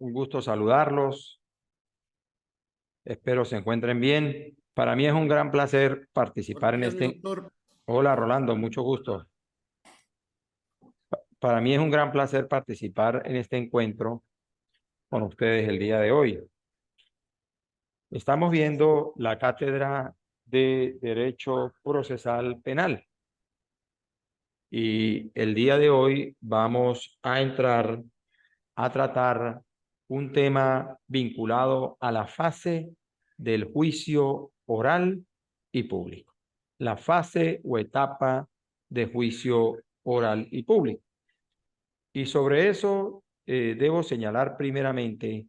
Un gusto saludarlos. Espero se encuentren bien. Para mí es un gran placer participar Buenos en días, mi este... doctor. Hola, Rolando, mucho gusto. Para mí es un gran placer participar en este encuentro con ustedes el día de hoy. Estamos viendo la cátedra de Derecho Procesal Penal y el día de hoy vamos a entrar a tratar un tema vinculado a la fase del juicio oral y público. La fase o etapa de juicio oral y público. Y sobre eso debo señalar primeramente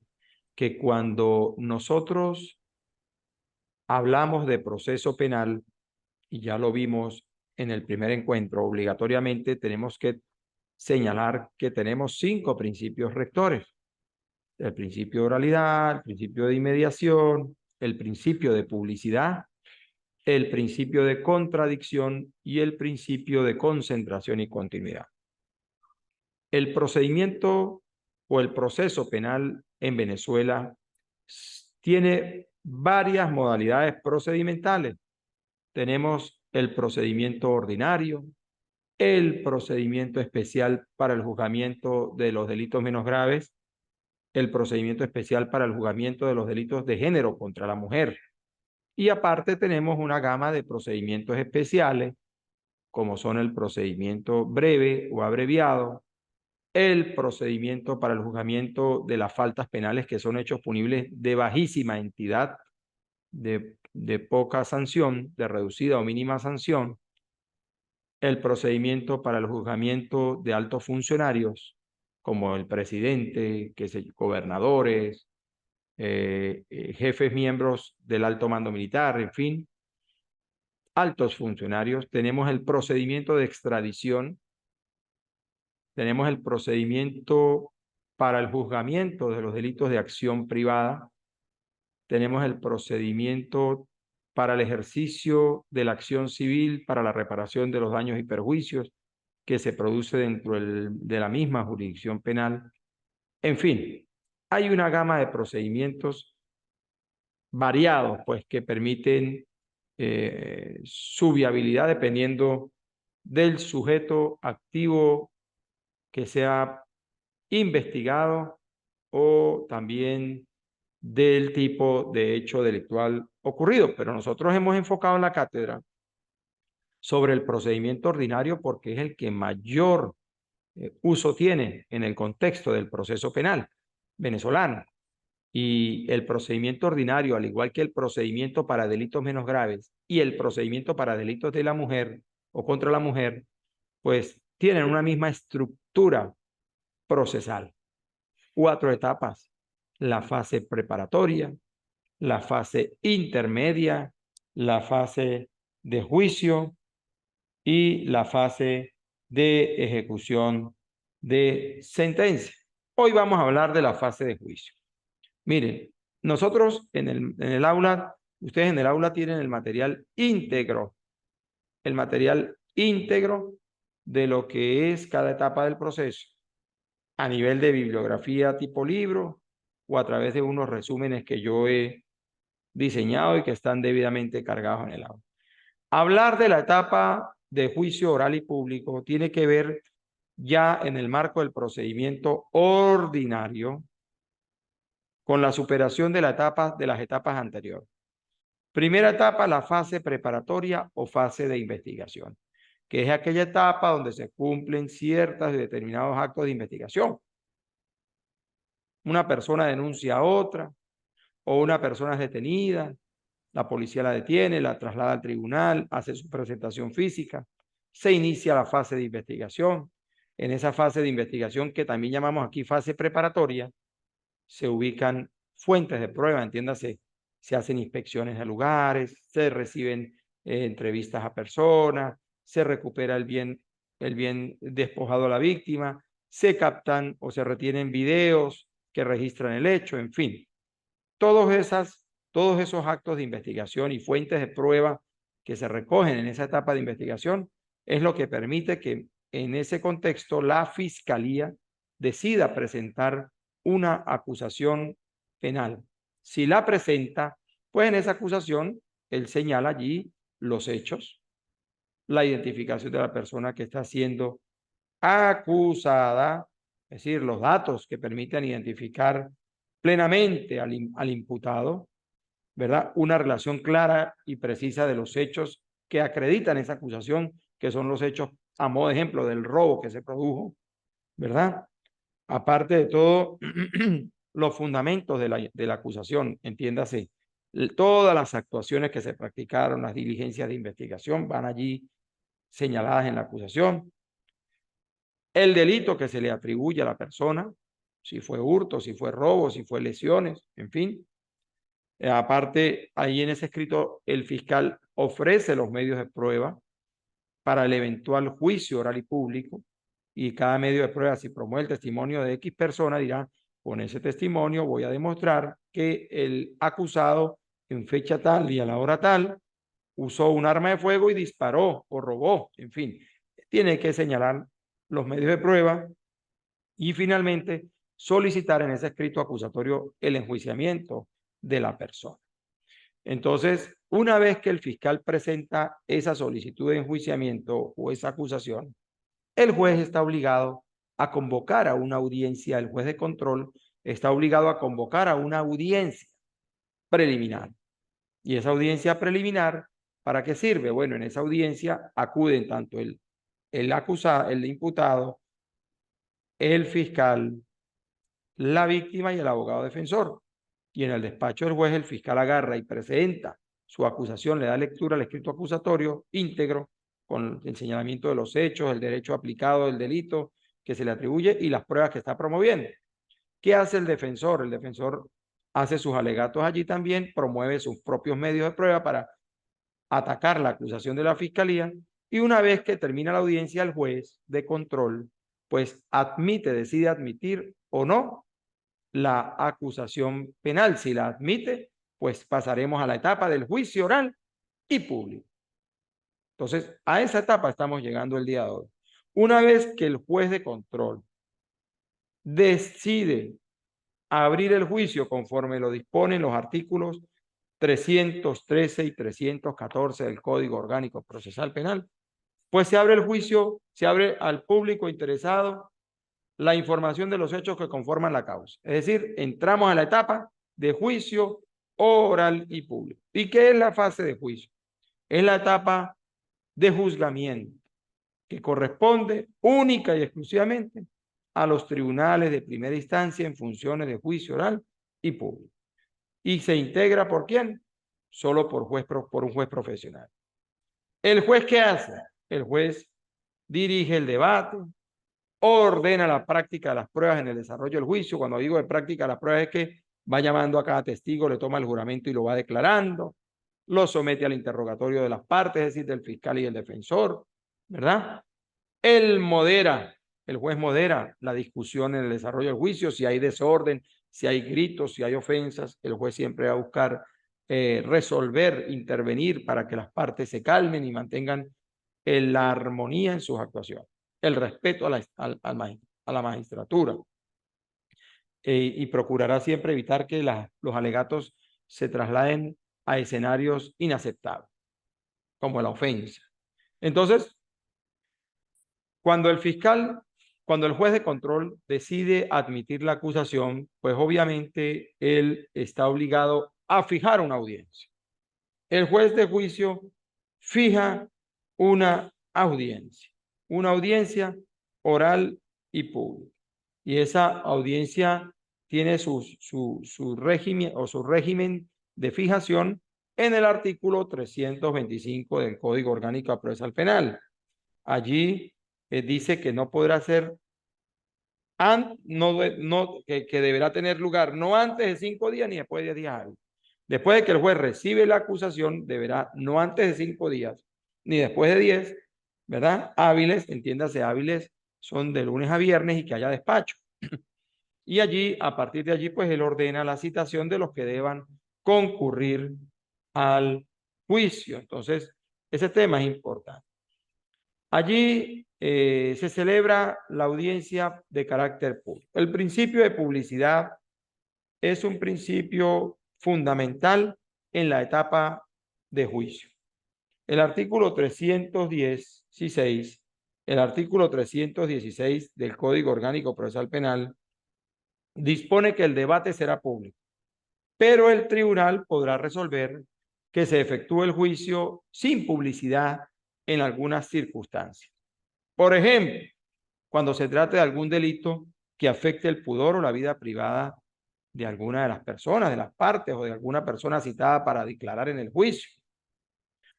que cuando nosotros hablamos de proceso penal, y ya lo vimos en el primer encuentro, obligatoriamente tenemos que señalar que tenemos 5 principios rectores. El principio de oralidad, el principio de inmediación, el principio de publicidad, el principio de contradicción y el principio de concentración y continuidad. El procedimiento o el proceso penal en Venezuela tiene varias modalidades procedimentales. Tenemos el procedimiento ordinario, el procedimiento especial para el juzgamiento de los delitos menos graves, el procedimiento especial para el juzgamiento de los delitos de género contra la mujer. Y aparte tenemos una gama de procedimientos especiales, como son el procedimiento breve o abreviado, el procedimiento para el juzgamiento de las faltas penales, que son hechos punibles de bajísima entidad, de poca sanción, de reducida o mínima sanción, el procedimiento para el juzgamiento de altos funcionarios, como el presidente, gobernadores, jefes miembros del alto mando militar, en fin, altos funcionarios. Tenemos el procedimiento de extradición, tenemos el procedimiento para el juzgamiento de los delitos de acción privada, tenemos el procedimiento para el ejercicio de la acción civil para la reparación de los daños y perjuicios que se produce dentro de la misma jurisdicción penal. En fin, hay una gama de procedimientos variados, pues, que permiten su viabilidad dependiendo del sujeto activo que sea investigado o también del tipo de hecho delictual ocurrido. Pero nosotros hemos enfocado en la cátedra sobre el procedimiento ordinario porque es el que mayor uso tiene en el contexto del proceso penal venezolano. Y el procedimiento ordinario, al igual que el procedimiento para delitos menos graves y el procedimiento para delitos de la mujer o contra la mujer, pues tienen una misma estructura procesal. 4 etapas: la fase preparatoria, la fase intermedia, la fase de juicio y la fase de ejecución de sentencia. Hoy vamos a hablar de la fase de juicio. Miren, nosotros en el aula, ustedes en el aula tienen el material íntegro de lo que es cada etapa del proceso, a nivel de bibliografía tipo libro o a través de unos resúmenes que yo he diseñado y que están debidamente cargados en el aula. Hablar de la etapa de juicio oral y público tiene que ver ya en el marco del procedimiento ordinario con la superación de las etapas anteriores. Primera etapa, la fase preparatoria o fase de investigación, que es aquella etapa donde se cumplen ciertos y determinados actos de investigación. Una persona denuncia a otra o una persona es detenida, la policía la detiene, la traslada al tribunal, hace su presentación física, se inicia la fase de investigación. En esa fase de investigación, que también llamamos aquí fase preparatoria, se ubican fuentes de prueba, entiéndase, se hacen inspecciones de lugares, se reciben entrevistas a personas, se recupera el bien despojado a la víctima, se captan o se retienen videos que registran el hecho, en fin. Todos esos actos de investigación y fuentes de prueba que se recogen en esa etapa de investigación es lo que permite que en ese contexto la Fiscalía decida presentar una acusación penal. Si la presenta, pues en esa acusación él señala allí los hechos, la identificación de la persona que está siendo acusada, es decir, los datos que permiten identificar plenamente al imputado, ¿verdad? Una relación clara y precisa de los hechos que acreditan esa acusación, que son los hechos, a modo de ejemplo, del robo que se produjo, ¿verdad? Aparte de todo, los fundamentos de la acusación, entiéndase, todas las actuaciones que se practicaron, las diligencias de investigación van allí señaladas en la acusación, el delito que se le atribuye a la persona, si fue hurto, si fue robo, si fue lesiones, en fin. Aparte, ahí en ese escrito, el fiscal ofrece los medios de prueba para el eventual juicio oral y público, y cada medio de prueba, si promueve el testimonio de X persona, dirá, con ese testimonio voy a demostrar que el acusado en fecha tal y a la hora tal usó un arma de fuego y disparó o robó, en fin, tiene que señalar los medios de prueba y finalmente solicitar en ese escrito acusatorio el enjuiciamiento de la persona. Entonces, una vez que el fiscal presenta esa solicitud de enjuiciamiento o esa acusación, el juez está obligado a convocar a una audiencia, el juez de control está obligado a convocar a una audiencia preliminar. Y esa audiencia preliminar, ¿para qué sirve? Bueno, en esa audiencia acuden tanto el acusado, el imputado, el fiscal, la víctima y el abogado defensor. Y en el despacho del juez el fiscal agarra y presenta su acusación, le da lectura al escrito acusatorio íntegro con el señalamiento de los hechos, el derecho aplicado del delito que se le atribuye y las pruebas que está promoviendo. ¿Qué hace el defensor? El defensor hace sus alegatos allí también, promueve sus propios medios de prueba para atacar la acusación de la fiscalía y una vez que termina la audiencia, el juez de control pues decide admitir o no la acusación penal. Si la admite, pues pasaremos a la etapa del juicio oral y público. Entonces, a esa etapa estamos llegando el día de hoy. Una vez que el juez de control decide abrir el juicio conforme lo disponen los artículos 313 y 314 del Código Orgánico Procesal Penal, pues se abre el juicio, se abre al público interesado la información de los hechos que conforman la causa. Es decir, entramos a la etapa de juicio oral y público. ¿Y qué es la fase de juicio? Es la etapa de juzgamiento, que corresponde única y exclusivamente a los tribunales de primera instancia en funciones de juicio oral y público. ¿Y se integra por quién? Solo por un juez profesional. ¿El juez qué hace? El juez dirige el debate, ordena la práctica de las pruebas en el desarrollo del juicio. Cuando digo de práctica de las pruebas es que va llamando a cada testigo, le toma el juramento y lo va declarando, lo somete al interrogatorio de las partes, es decir, del fiscal y del defensor, ¿verdad? El juez modera la discusión en el desarrollo del juicio, si hay desorden, si hay gritos, si hay ofensas, el juez siempre va a buscar resolver, intervenir para que las partes se calmen y mantengan la armonía en sus actuaciones, el respeto a la magistratura y procurará siempre evitar que los alegatos se trasladen a escenarios inaceptables, como la ofensa. Entonces, cuando el juez de control decide admitir la acusación, pues obviamente él está obligado a fijar una audiencia. El juez de juicio fija una audiencia oral y pública. Y esa audiencia tiene su régimen de fijación en el artículo 325 del Código Orgánico Procesal Penal. Allí dice que no podrá ser, que deberá tener lugar no antes de 5 días ni después de 10 días hábiles. Después de que el juez recibe la acusación, deberá no antes de 5 días ni después de 10, ¿verdad? Hábiles, entiéndase, hábiles son de lunes a viernes y que haya despacho. Y allí, a partir de allí, pues él ordena la citación de los que deban concurrir al juicio. Entonces, ese tema es importante. Allí se celebra la audiencia de carácter público. El principio de publicidad es un principio fundamental en la etapa de juicio. El artículo 316, el artículo 316 del Código Orgánico Procesal Penal dispone que el debate será público, pero el tribunal podrá resolver que se efectúe el juicio sin publicidad en algunas circunstancias. Por ejemplo, cuando se trate de algún delito que afecte el pudor o la vida privada de alguna de las personas, de las partes o de alguna persona citada para declarar en el juicio.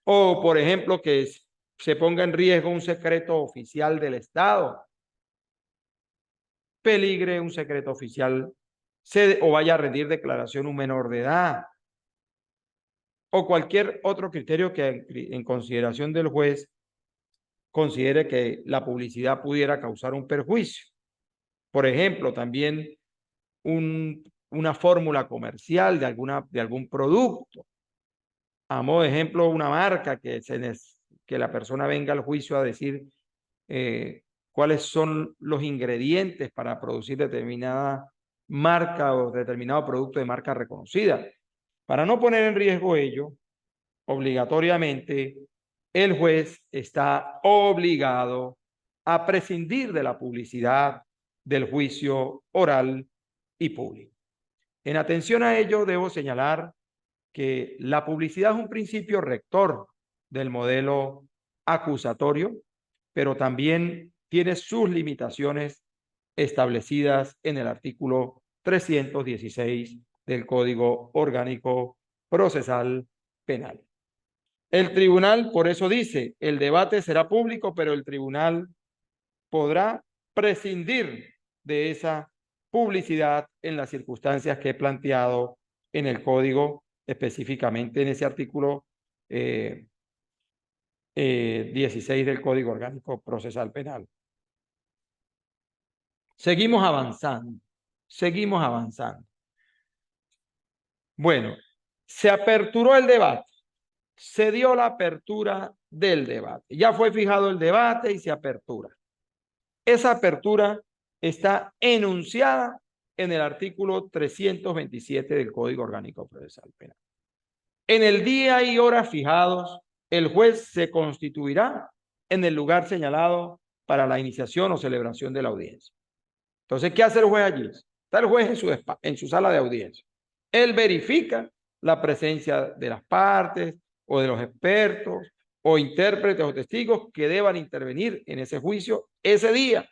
O, por ejemplo, que se ponga en riesgo un secreto oficial del Estado, peligre un secreto oficial o vaya a rendir declaración un menor de edad, o cualquier otro criterio que en consideración del juez considere que la publicidad pudiera causar un perjuicio. Por ejemplo, también una fórmula comercial de algún producto. A modo de ejemplo, una marca que la persona venga al juicio a decir cuáles son los ingredientes para producir determinada marca o determinado producto de marca reconocida. Para no poner en riesgo ello, obligatoriamente, el juez está obligado a prescindir de la publicidad del juicio oral y público. En atención a ello, debo señalar que la publicidad es un principio rector del modelo acusatorio, pero también tiene sus limitaciones establecidas en el artículo 316 del Código Orgánico Procesal Penal. El tribunal, por eso dice, el debate será público, pero el tribunal podrá prescindir de esa publicidad en las circunstancias que he planteado en el código, específicamente en ese artículo 16 del Código Orgánico Procesal Penal. Seguimos avanzando, seguimos avanzando. Bueno, se aperturó el debate, se dio la apertura del debate. Ya fue fijado el debate y se apertura. Esa apertura está enunciada en el artículo 327 del Código Orgánico Procesal Penal. En el día y hora fijados, el juez se constituirá en el lugar señalado para la iniciación o celebración de la audiencia. Entonces, ¿qué hace el juez allí? Está el juez en su sala de audiencia. Él verifica la presencia de las partes o de los expertos o intérpretes o testigos que deban intervenir en ese juicio ese día.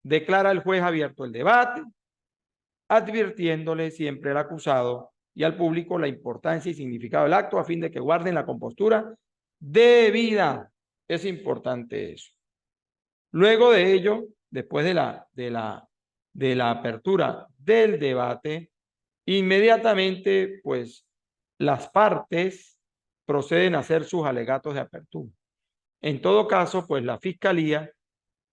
Declara el juez abierto el debate, advirtiéndole siempre al acusado y al público la importancia y significado del acto a fin de que guarden la compostura debida. Es importante eso. Luego de ello, después de la apertura del debate, inmediatamente, pues, las partes proceden a hacer sus alegatos de apertura. En todo caso, pues, la Fiscalía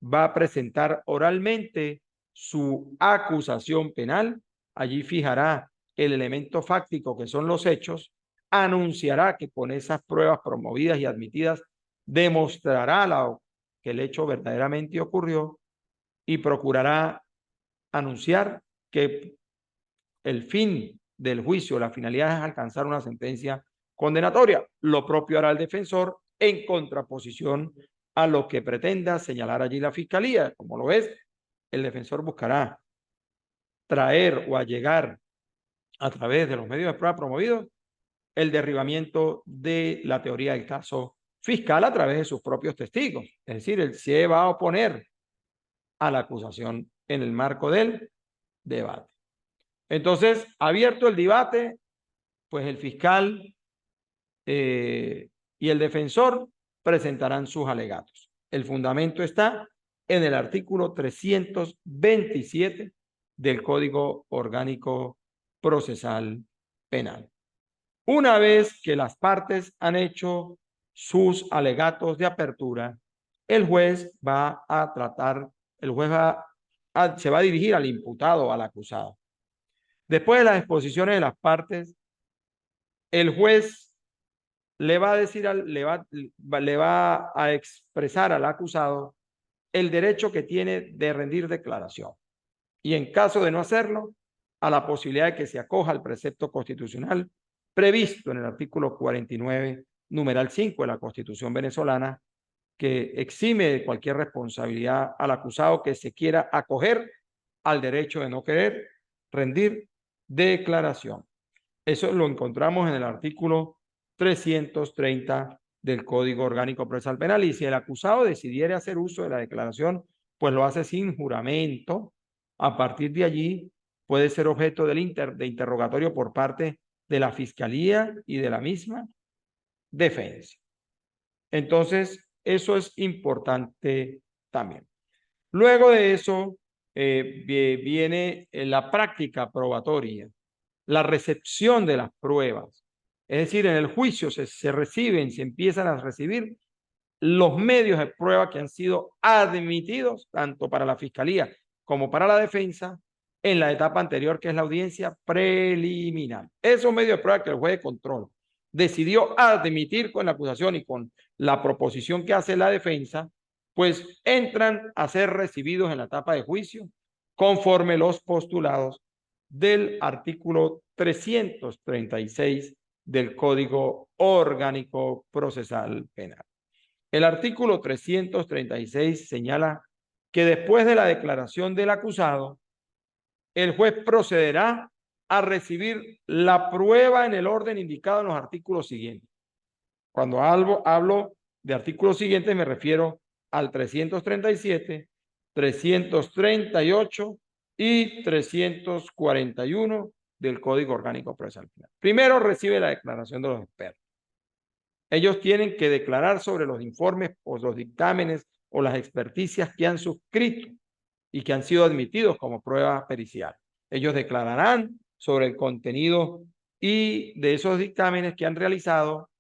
va a presentar oralmente su acusación penal. Allí fijará el elemento fáctico que son los hechos, anunciará que con esas pruebas promovidas y admitidas demostrará que el hecho verdaderamente ocurrió y procurará anunciar que el fin del juicio, la finalidad es alcanzar una sentencia condenatoria. Lo propio hará el defensor en contraposición a lo que pretenda señalar allí la Fiscalía. Como lo ves, el defensor buscará traer o allegar a través de los medios de prueba promovidos el derribamiento de la teoría del caso fiscal a través de sus propios testigos. Es decir, él se va a oponer a la acusación en el marco del debate. Entonces, abierto el debate, pues el fiscal y el defensor presentarán sus alegatos. El fundamento está en el artículo 327 del Código Orgánico Procesal Penal. Una vez que las partes han hecho sus alegatos de apertura, el juez va a tratar, se va a dirigir al imputado o al acusado. Después de las exposiciones de las partes, el juez le va a decir le va a expresar al acusado el derecho que tiene de rendir declaración. Y en caso de no hacerlo, a la posibilidad de que se acoja al precepto constitucional previsto en el artículo 49, numeral 5 de la Constitución venezolana, que exime de cualquier responsabilidad al acusado que se quiera acoger al derecho de no querer rendir declaración. Eso lo encontramos en el artículo 330 del Código Orgánico Procesal Penal. Y si el acusado decidiera hacer uso de la declaración, pues lo hace sin juramento. A partir de allí puede ser objeto de interrogatorio por parte de la Fiscalía y de la misma defensa. Entonces, eso es importante también. Luego de eso viene la práctica probatoria, la recepción de las pruebas. Es decir, en el juicio se empiezan a recibir los medios de prueba que han sido admitidos tanto para la Fiscalía como para la defensa en la etapa anterior, que es la audiencia preliminar. Esos medios de prueba que el juez de control decidió admitir con la acusación y con la proposición que hace la defensa, pues entran a ser recibidos en la etapa de juicio conforme los postulados del artículo 336 del Código Orgánico Procesal Penal. El artículo 336 señala que después de la declaración del acusado, el juez procederá a recibir la prueba en el orden indicado en los artículos siguientes. Cuando hablo de artículos siguientes me refiero al 337, 338 y 341 del Código Orgánico Procesal Penal. Primero recibe la declaración de los expertos. Ellos tienen que declarar sobre los informes o los dictámenes o las experticias que han suscrito y que han sido admitidos como prueba pericial. Ellos declararán sobre el contenido y de esos dictámenes que han realizado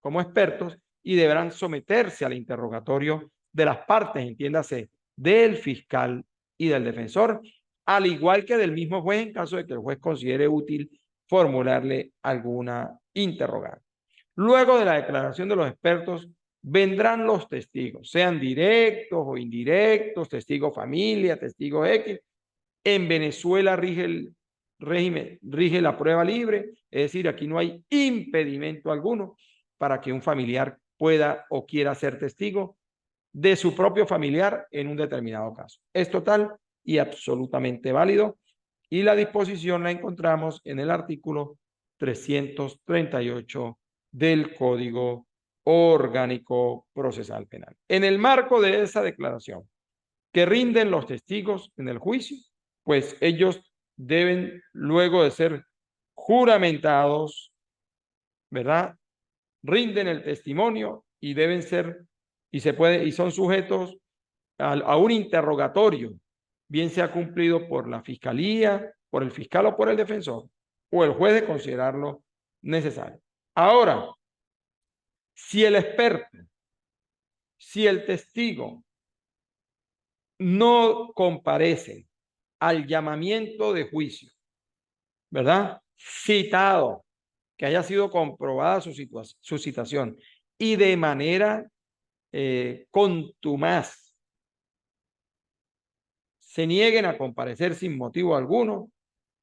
como expertos y deberán someterse al interrogatorio de las partes, entiéndase, del fiscal y del defensor, al igual que del mismo juez en caso de que el juez considere útil formularle alguna interrogante. Luego de la declaración de los expertos, vendrán los testigos, sean directos o indirectos, testigos familia, testigos X. En Venezuela rige la prueba libre, es decir, aquí no hay impedimento alguno para que un familiar pueda o quiera ser testigo de su propio familiar en un determinado caso. Es total y absolutamente válido y la disposición la encontramos en el artículo 338 del Código Orgánico Procesal Penal. En el marco de esa declaración que rinden los testigos en el juicio, pues ellos deben, luego de ser juramentados, ¿verdad? Rinden el testimonio y deben ser, y son sujetos a un interrogatorio, bien sea cumplido por la fiscalía, por el fiscal o por el defensor, o el juez de considerarlo necesario. Ahora, si el experto, si el testigo no comparece al llamamiento de juicio, ¿verdad? Citado, que haya sido comprobada su citación y de manera contumaz se nieguen a comparecer sin motivo alguno,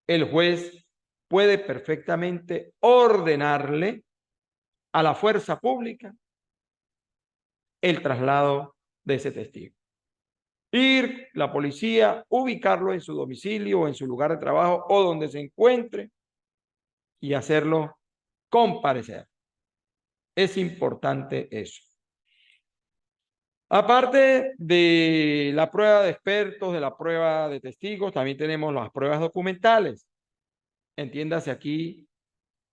el juez puede perfectamente ordenarle a la fuerza pública el traslado de ese testigo. Ir la policía, ubicarlo en su domicilio o en su lugar de trabajo o donde se encuentre y hacerlo comparecer. Es importante eso. Aparte de la prueba de expertos, de la prueba de testigos, también tenemos las pruebas documentales. Entiéndase aquí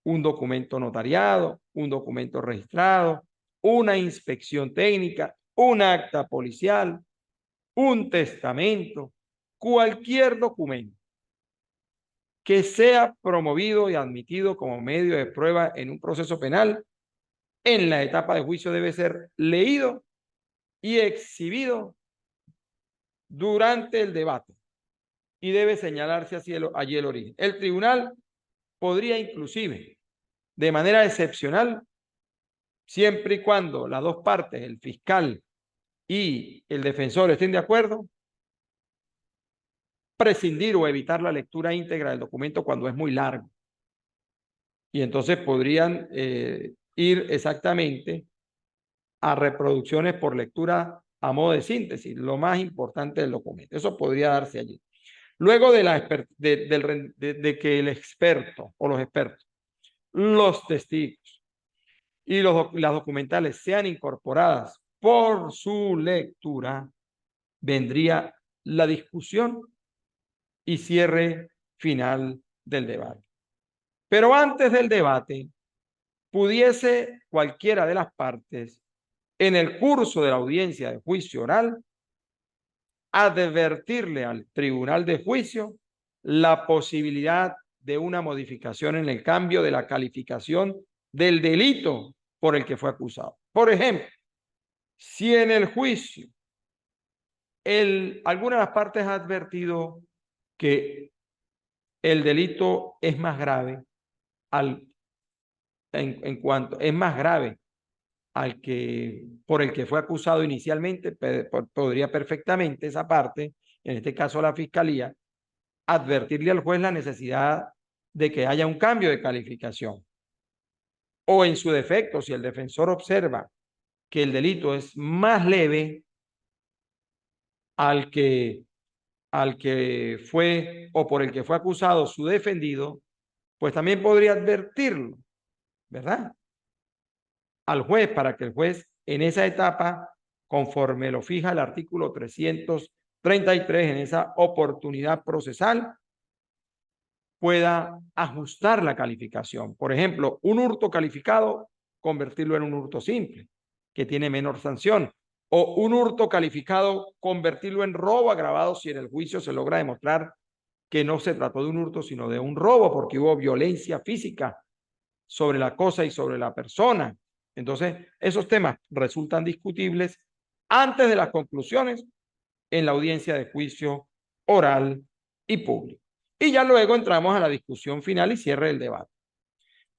un documento notariado, un documento registrado, una inspección técnica, un acta policial, un testamento, cualquier documento que sea promovido y admitido como medio de prueba en un proceso penal, en la etapa de juicio debe ser leído y exhibido durante el debate y debe señalarse allí el origen. El tribunal podría inclusive, de manera excepcional, siempre y cuando las dos partes, el fiscal y el defensor, estén de acuerdo, prescindir o evitar la lectura íntegra del documento cuando es muy largo. Y entonces podrían ir exactamente a reproducciones por lectura a modo de síntesis, lo más importante del documento. Eso podría darse allí. Luego de que el experto o los expertos, los testigos y las documentales sean incorporadas por su lectura, vendría la discusión y cierre final del debate. Pero antes del debate, pudiese cualquiera de las partes, en el curso de la audiencia de juicio oral, advertirle al tribunal de juicio la posibilidad de una modificación en el cambio de la calificación del delito por el que fue acusado. Por ejemplo, si en el juicio alguna de las partes ha advertido que el delito es más grave en cuanto es más grave por el que fue acusado inicialmente, podría perfectamente esa parte, en este caso la fiscalía, advertirle al juez la necesidad de que haya un cambio de calificación. O en su defecto, si el defensor observa que el delito es más leve al que fue o por el que fue acusado su defendido, pues también podría advertirlo, ¿verdad? Al juez para que el juez en esa etapa, conforme lo fija el artículo 333, en esa oportunidad procesal, pueda ajustar la calificación. Por ejemplo, un hurto calificado, convertirlo en un hurto simple, que tiene menor sanción. O un hurto calificado, convertirlo en robo agravado si en el juicio se logra demostrar que no se trató de un hurto, sino de un robo, porque hubo violencia física sobre la cosa y sobre la persona. Entonces, esos temas resultan discutibles antes de las conclusiones en la audiencia de juicio oral y público. Y ya luego entramos a la discusión final y cierre del debate.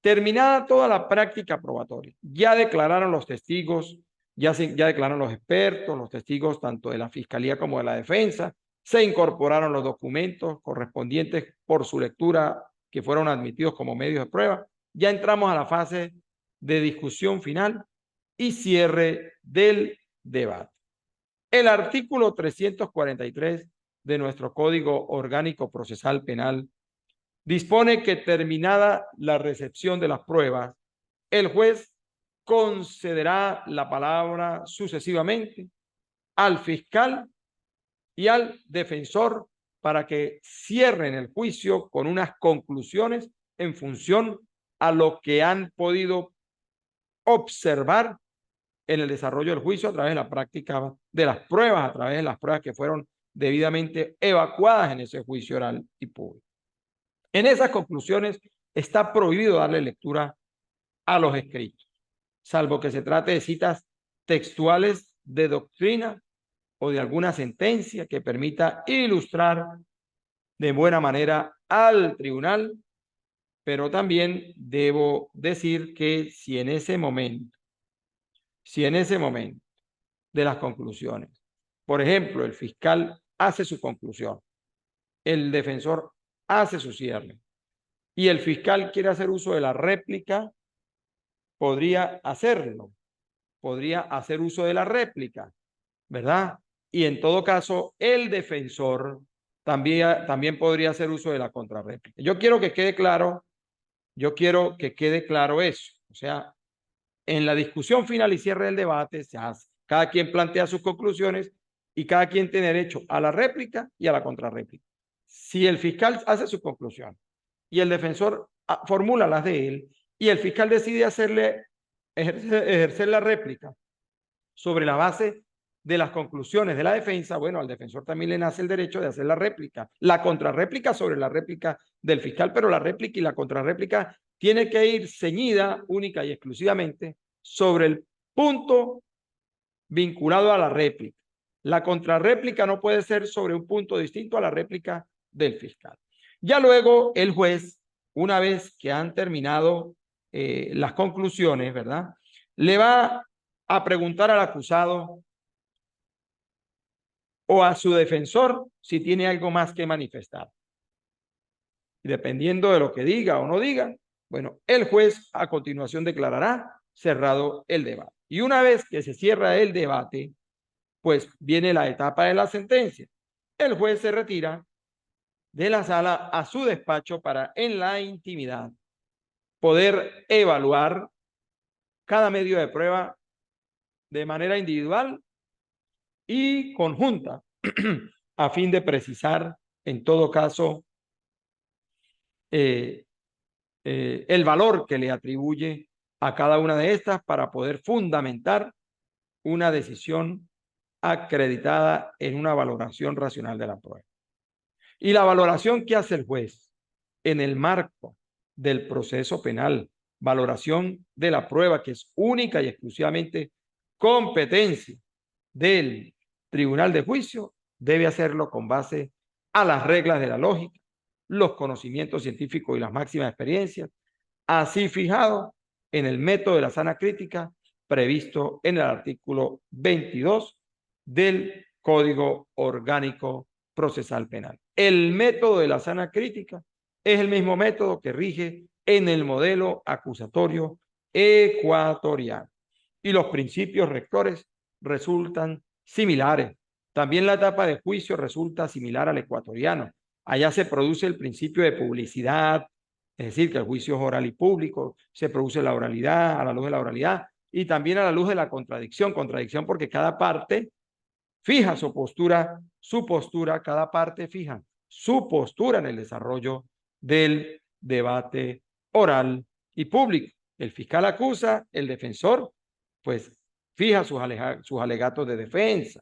Terminada toda la práctica probatoria, ya declararon los testigos, ya declararon los expertos, los testigos tanto de la fiscalía como de la defensa, se incorporaron los documentos correspondientes por su lectura que fueron admitidos como medios de prueba. Ya entramos a la fase de discusión final y cierre del debate. El artículo 343 de nuestro Código Orgánico Procesal Penal dispone que terminada la recepción de las pruebas, el juez concederá la palabra sucesivamente al fiscal y al defensor para que cierren el juicio con unas conclusiones en función a lo que han podido observar en el desarrollo del juicio a través de la práctica de las pruebas, a través de las pruebas que fueron debidamente evacuadas en ese juicio oral y público. En esas conclusiones está prohibido darle lectura a los escritos, salvo que se trate de citas textuales de doctrina o de alguna sentencia que permita ilustrar de buena manera al tribunal, pero también debo decir que si en ese momento de las conclusiones, por ejemplo, el fiscal hace su conclusión, el defensor hace su cierre y el fiscal quiere hacer uso de la réplica, podría hacerlo, podría hacer uso de la réplica, ¿verdad? Y en todo caso, el defensor también podría hacer uso de la contrarréplica. Yo quiero que quede claro eso. O sea, en la discusión final y cierre del debate, cada quien plantea sus conclusiones y cada quien tiene derecho a la réplica y a la contrarréplica. Si el fiscal hace su conclusión y el defensor formula las de él y el fiscal decide ejercer la réplica sobre la base de las conclusiones de la defensa, bueno, al defensor también le nace el derecho de hacer la réplica, la contrarréplica sobre la réplica del fiscal, pero la réplica y la contrarréplica tiene que ir ceñida única y exclusivamente sobre el punto vinculado a la réplica. La contrarréplica no puede ser sobre un punto distinto a la réplica del fiscal. Ya luego el juez, una vez que han terminado las conclusiones, ¿verdad? le va a preguntar al acusado o a su defensor si tiene algo más que manifestar. Y dependiendo de lo que diga o no diga, bueno, el juez a continuación declarará cerrado el debate. Y una vez que se cierra el debate, pues viene la etapa de la sentencia. El juez se retira de la sala a su despacho para en la intimidad poder evaluar cada medio de prueba de manera individual y conjunta a fin de precisar en todo caso eh, el valor que le atribuye a cada una de estas para poder fundamentar una decisión acreditada en una valoración racional de la prueba. Y la valoración que hace el juez en el marco del proceso penal, valoración de la prueba que es única y exclusivamente competencia del tribunal de juicio, debe hacerlo con base a las reglas de la lógica, los conocimientos científicos y las máximas experiencias, así fijado en el método de la sana crítica previsto en el artículo 22 del Código Orgánico Procesal Penal. El método de la sana crítica es el mismo método que rige en el modelo acusatorio ecuatoriano y los principios rectores resultan similares. También la etapa de juicio resulta similar al ecuatoriano. Allá se produce el principio de publicidad, es decir, que el juicio es oral y público, se produce la oralidad, a la luz de la oralidad, y también a la luz de la contradicción porque cada parte fija su postura, cada parte fija su postura en el desarrollo del debate oral y público. El fiscal acusa, el defensor, pues fija sus alegatos de defensa.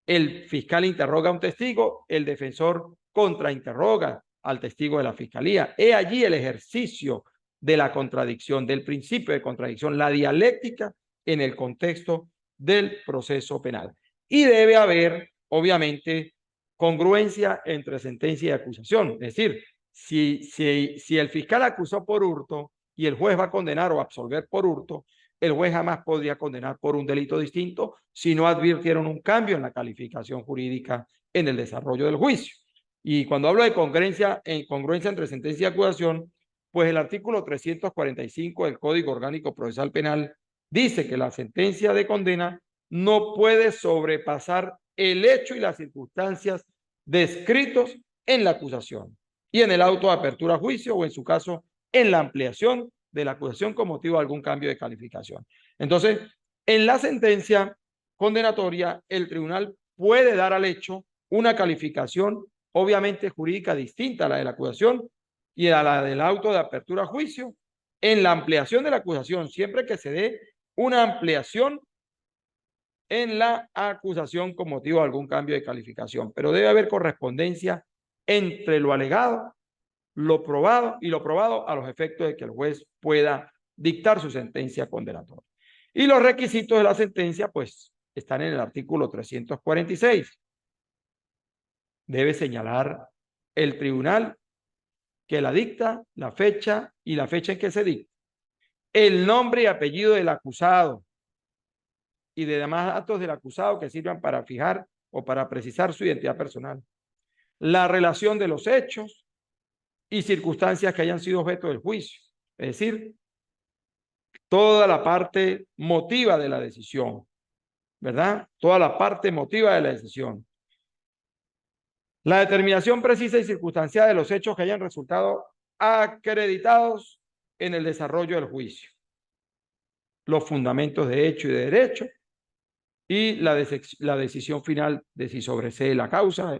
El fiscal interroga a un testigo, el defensor contrainterroga al testigo de la fiscalía. He allí el ejercicio de la contradicción, del principio de contradicción, la dialéctica en el contexto del proceso penal. Y debe haber, obviamente, congruencia entre sentencia y acusación. Es decir, si el fiscal acusó por hurto y el juez va a condenar o absolver por hurto, el juez jamás podría condenar por un delito distinto si no advirtieron un cambio en la calificación jurídica en el desarrollo del juicio. Y cuando hablo de congruencia entre sentencia y acusación, pues el artículo 345 del Código Orgánico Procesal Penal dice que la sentencia de condena no puede sobrepasar el hecho y las circunstancias descritos en la acusación y en el auto de apertura a juicio o en su caso en la ampliación de la acusación con motivo de algún cambio de calificación. Entonces, en la sentencia condenatoria, el tribunal puede dar al hecho una calificación obviamente jurídica distinta a la de la acusación y a la del auto de apertura a juicio en la ampliación de la acusación, siempre que se dé una ampliación en la acusación con motivo de algún cambio de calificación. Pero debe haber correspondencia entre lo alegado, lo probado y lo probado a los efectos de que el juez pueda dictar su sentencia condenatoria. Y los requisitos de la sentencia, pues, están en el artículo 346. Debe señalar el tribunal que la dicta, la fecha y la fecha en que se dicta, el nombre y apellido del acusado y de demás datos del acusado que sirvan para fijar o para precisar su identidad personal, la relación de los hechos y circunstancias que hayan sido objeto del juicio, es decir, toda la parte motiva de la decisión, ¿verdad? Toda la parte motiva de la decisión. La determinación precisa y circunstanciada de los hechos que hayan resultado acreditados en el desarrollo del juicio. Los fundamentos de hecho y de derecho y la decisión final de si sobresee la causa,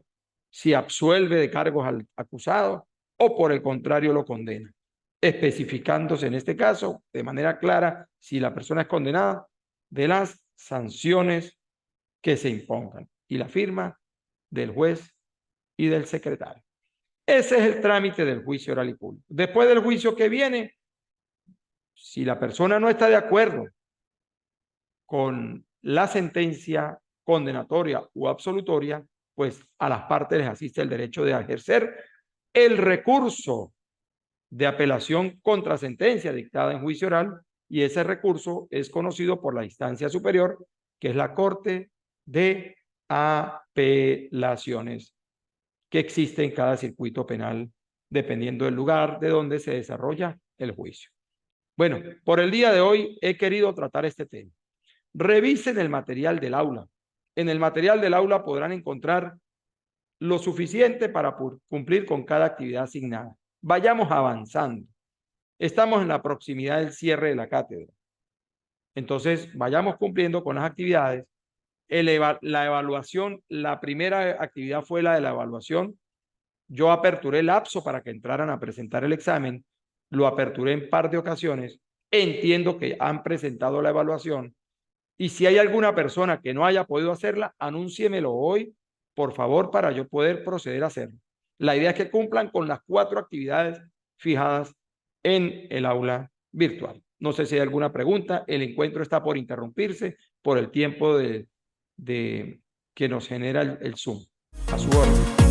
si absuelve de cargos al acusado o por el contrario lo condena, especificándose en este caso de manera clara si la persona es condenada de las sanciones que se impongan y la firma del juez y del secretario. Ese es el trámite del juicio oral y público. Después del juicio que viene, si la persona no está de acuerdo con la sentencia condenatoria o absolutoria, pues a las partes les asiste el derecho de ejercer el recurso de apelación contra sentencia dictada en juicio oral y ese recurso es conocido por la instancia superior, que es la Corte de Apelaciones, que existe en cada circuito penal, dependiendo del lugar de donde se desarrolla el juicio. Bueno, por el día de hoy he querido tratar este tema. Revisen el material del aula. En el material del aula podrán encontrar lo suficiente para cumplir con cada actividad asignada. Vayamos avanzando. Estamos en la proximidad del cierre de la cátedra. Entonces, vayamos cumpliendo con las actividades. La evaluación, la primera actividad fue la de la evaluación. Yo aperturé el lapso para que entraran a presentar el examen. Lo aperturé en par de ocasiones. Entiendo que han presentado la evaluación. Y si hay alguna persona que no haya podido hacerla, anúnciemelo hoy, por favor, para yo poder proceder a hacerlo. La idea es que cumplan con las 4 actividades fijadas en el aula virtual. No sé si hay alguna pregunta. El encuentro está por interrumpirse por el tiempo que nos genera el Zoom. A su orden.